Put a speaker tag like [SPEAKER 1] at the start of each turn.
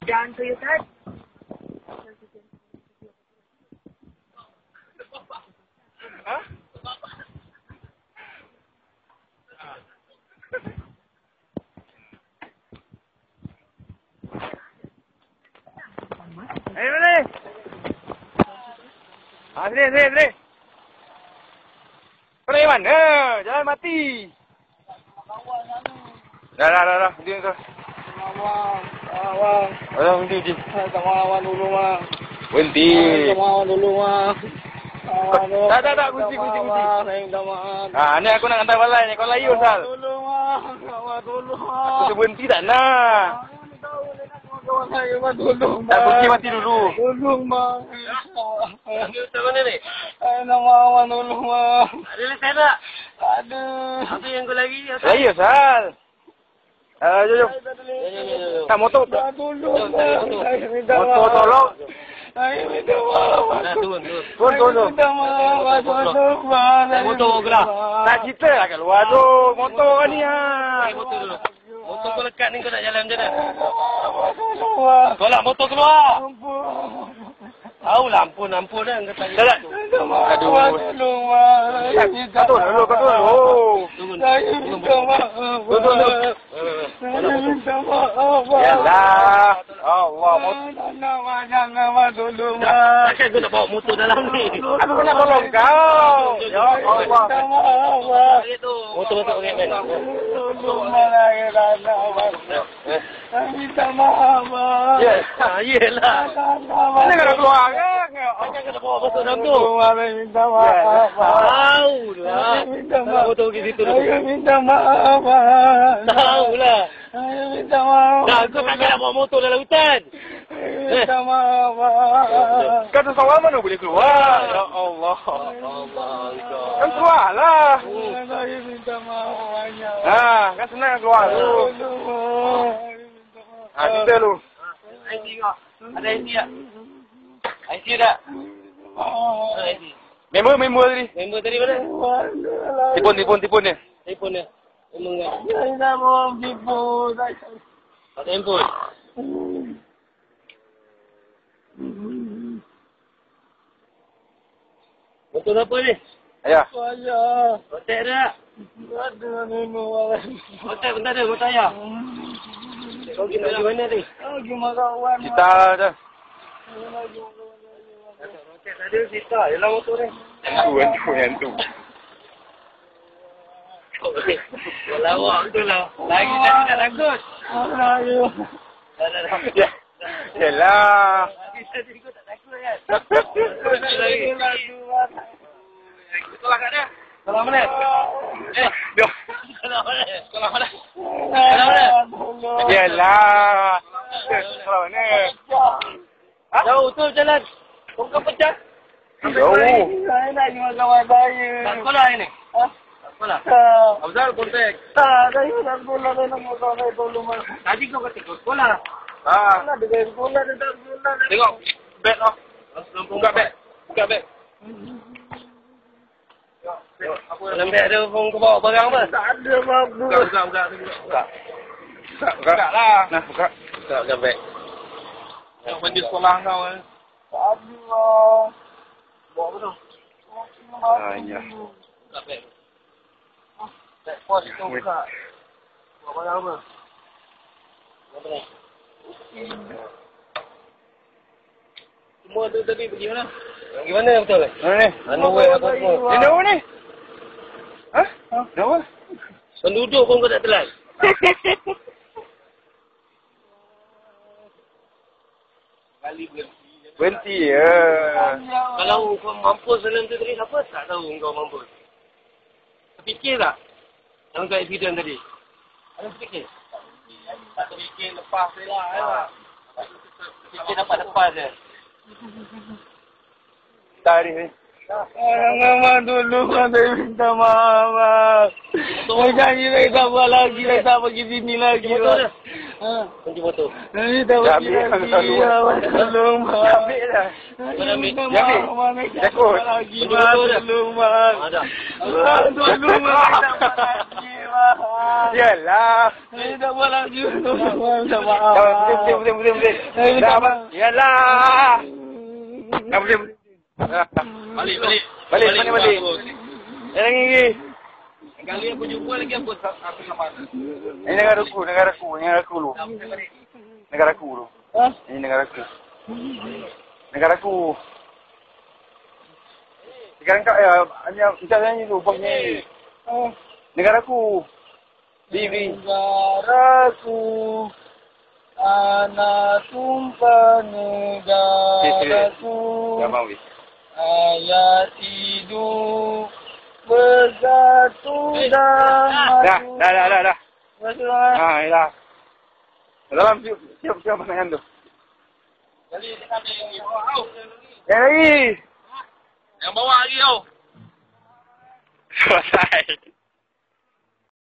[SPEAKER 1] Jalan to you, Dad.
[SPEAKER 2] Ha? Boleh. Sini. Kau dari mana? Jalan mati. Dah. Dia tu.
[SPEAKER 3] Awang.
[SPEAKER 2] Berhenti.
[SPEAKER 3] Sama awang dulu, Mak.
[SPEAKER 2] Berhenti.
[SPEAKER 3] Sama awang dulu, Mak.
[SPEAKER 2] Tak. Kunci.
[SPEAKER 3] Saya minta maaf.
[SPEAKER 2] Ni aku nak hantar balai ni. Kau layu, Sal.
[SPEAKER 3] Dulu, Mak. Awang dulu, Mak.
[SPEAKER 2] Aku berhenti tak nak.
[SPEAKER 3] Saya Mak dulu, Mak.
[SPEAKER 2] Tak kunci mati dulu.
[SPEAKER 3] Dulu, Mak.
[SPEAKER 1] Macam mana ni?
[SPEAKER 3] Saya nama awang dulu, Mak.
[SPEAKER 1] Ada lesen tak?
[SPEAKER 3] Ada.
[SPEAKER 1] Apa yang kau lagi?
[SPEAKER 2] Layu, Sal. Jom. Tak motor.
[SPEAKER 3] Dulu, Mak. Saya minta maaf.
[SPEAKER 2] Motor tolong.
[SPEAKER 3] Saya minta maaf.
[SPEAKER 1] Dah, turun.
[SPEAKER 2] Turun.
[SPEAKER 3] Minta maaf.
[SPEAKER 1] Motor kau lah.
[SPEAKER 2] Tak cerita lah kat luar tu. Motor kau ni
[SPEAKER 1] Pakai motor dulu. Motor kau lekat ni kau nak jalan macam mana?
[SPEAKER 3] Wah.
[SPEAKER 1] Tolak motor keluar.
[SPEAKER 3] Ampun.
[SPEAKER 1] Tahu lah ampun dah. Kau tanya.
[SPEAKER 2] Aduh.
[SPEAKER 3] Tolong, Mak.
[SPEAKER 2] Kau turun.
[SPEAKER 3] Saya minta maaf.
[SPEAKER 2] Turun.
[SPEAKER 3] Saya minta maaf, Mak.
[SPEAKER 2] Yalah. Allah, motor.
[SPEAKER 3] Jangan, Mak. Tolong, Mak.
[SPEAKER 1] Takkan kau nak bawa motor dalam ni?
[SPEAKER 2] Aku kena tolong kau. Ya Allah.
[SPEAKER 3] Minta maaf, Mak.
[SPEAKER 1] Motor masuk pakai kan?
[SPEAKER 3] Tolong, Mak. Saya minta maaf, Mak.
[SPEAKER 2] Ya.
[SPEAKER 1] Yelah.
[SPEAKER 2] Mana kau nak keluar kan?
[SPEAKER 1] Takkan kau nak bawa motor dalam tu?
[SPEAKER 3] Saya minta maaf, Mak.
[SPEAKER 1] Tahu lah.
[SPEAKER 3] Saya minta maaf.
[SPEAKER 1] Motor pergi situ dulu.
[SPEAKER 3] Saya minta maaf, Mak.
[SPEAKER 1] Tahu lah.
[SPEAKER 3] Saya minta maaf.
[SPEAKER 1] Dah, kau takkan nak bawa motor dalam hutan.
[SPEAKER 3] Saya minta maaf, Mak.
[SPEAKER 2] Kau tu seorang mana boleh keluar? Ya Allah. Kan keluarlah.
[SPEAKER 3] Saya minta maaf banyak.
[SPEAKER 2] Kan senang keluar tu. Kita lu.
[SPEAKER 1] IC kau. Ada IC tak? IC tak? Ada IC.
[SPEAKER 2] Member tadi.
[SPEAKER 1] Member tadi mana?
[SPEAKER 2] Tipun dia.
[SPEAKER 1] Telefon dia. Member kau.
[SPEAKER 3] Saya tak mau tipu.
[SPEAKER 1] Tak ada handphone. Motor apa ni?
[SPEAKER 2] Ayah.
[SPEAKER 3] Saya
[SPEAKER 1] Kontak tak?
[SPEAKER 3] ada minum.
[SPEAKER 1] Kontak bentar dia, motor ayah. Kau pergi nak pergi mana ni?
[SPEAKER 3] Lagi kawan.
[SPEAKER 2] Kita dah.
[SPEAKER 1] Kontak tak ada, cerita je lah motor ni.
[SPEAKER 2] Yang tu.
[SPEAKER 1] Lawak tu lah. Lagi tadi tak takut.
[SPEAKER 3] Ayo.
[SPEAKER 1] Dah.
[SPEAKER 2] Ya. Yalah.
[SPEAKER 1] Lagi tadi kau tak takut kan?
[SPEAKER 3] Lagi.
[SPEAKER 1] Sekolah kat dia? Sekolah mana?
[SPEAKER 2] Dah.
[SPEAKER 1] Sekolah mana? Sekolah mana?
[SPEAKER 2] Yalah. Sekolah mana?
[SPEAKER 1] Jauh tu jalan. Kau kan pecah.
[SPEAKER 2] Jauh.
[SPEAKER 3] Saya nak jumpa kawan saya.
[SPEAKER 1] Tak sekolah ini?
[SPEAKER 3] Ah,
[SPEAKER 1] Tak sekolah?
[SPEAKER 3] tak.
[SPEAKER 1] Abzal kontak.
[SPEAKER 3] Tak, saya tak sekolah. Saya nak kawan saya tolong.
[SPEAKER 1] Tadi kau kata kau sekolah.
[SPEAKER 3] Mana dia sekolah, dia tak sekolah.
[SPEAKER 2] Tengok. Beg lah. Buka beg.
[SPEAKER 1] Dalam beg ada kau bawa barang apa?
[SPEAKER 3] Tak ada, Mak.
[SPEAKER 2] Buka lah. Nah, buka.
[SPEAKER 1] Tak dalam beg.
[SPEAKER 2] Yang baju sekolah kau kan.
[SPEAKER 3] Tak ada, Mak.
[SPEAKER 1] Bawa apa tu?
[SPEAKER 2] Ya.
[SPEAKER 1] Buka beg. Beg pos tu buka. Bawa barang apa? Apa ni? Semua tu tadi pergi mana? Pergi mana betul?
[SPEAKER 2] Mana ni?
[SPEAKER 1] Anu apa semua?
[SPEAKER 2] Ni dah ni? Hah? Dah apa?
[SPEAKER 1] Penduduk pun kau tak telan. Kali
[SPEAKER 2] Berhenti ya.
[SPEAKER 1] Kalau kau mampus dalam tu tadi, siapa tak tahu kau mampus? Terfikir tak? Dalam kau accident tadi? Ada terfikir? Tak terfikir lepas je lah. Terfikir dapat lepas je.
[SPEAKER 2] Tak ni.
[SPEAKER 3] Mama tolong, saya minta maaf. Saya janji saya tak buat lagi, saya tak pergi sini lagi.
[SPEAKER 1] Kunci motor.
[SPEAKER 3] Saya tak pergi lagi. Tolong, Mak.
[SPEAKER 2] Ambil dah.
[SPEAKER 1] Mana ambil?
[SPEAKER 3] Minta maaf, Mak. Saya tak buat lagi, Mak. Tolong, Mak.
[SPEAKER 1] Ada.
[SPEAKER 3] Tolong, Mak. Saya tak buat lagi, Mak.
[SPEAKER 2] Yalah.
[SPEAKER 3] Saya tak buat lagi. Tolong, Mak. Minta maaf.
[SPEAKER 2] Boleh.
[SPEAKER 3] Dah, Mak.
[SPEAKER 2] Yalah. Dah boleh.
[SPEAKER 1] Balik.
[SPEAKER 2] Balik. Yang lagi.
[SPEAKER 1] Kali aku jumpa lagi aku sama.
[SPEAKER 2] Ini negaraku lu. Negaraku lu. Ini negaraku. Sekarang kau hanya bicaranya itu bosnya. Negaraku. Bibi.
[SPEAKER 3] Negaraku, anak tumpah negaraku.
[SPEAKER 2] Jangan wis.
[SPEAKER 3] Ayat hidup bersatu dan maju.
[SPEAKER 2] Dah.
[SPEAKER 3] Dah.
[SPEAKER 2] Yalah. Dalam siap pertanyaan tu.
[SPEAKER 1] Kali dia ambil yang bawah.
[SPEAKER 2] Yang lagi.
[SPEAKER 1] Yang bawah lagi kau.
[SPEAKER 2] Selesai.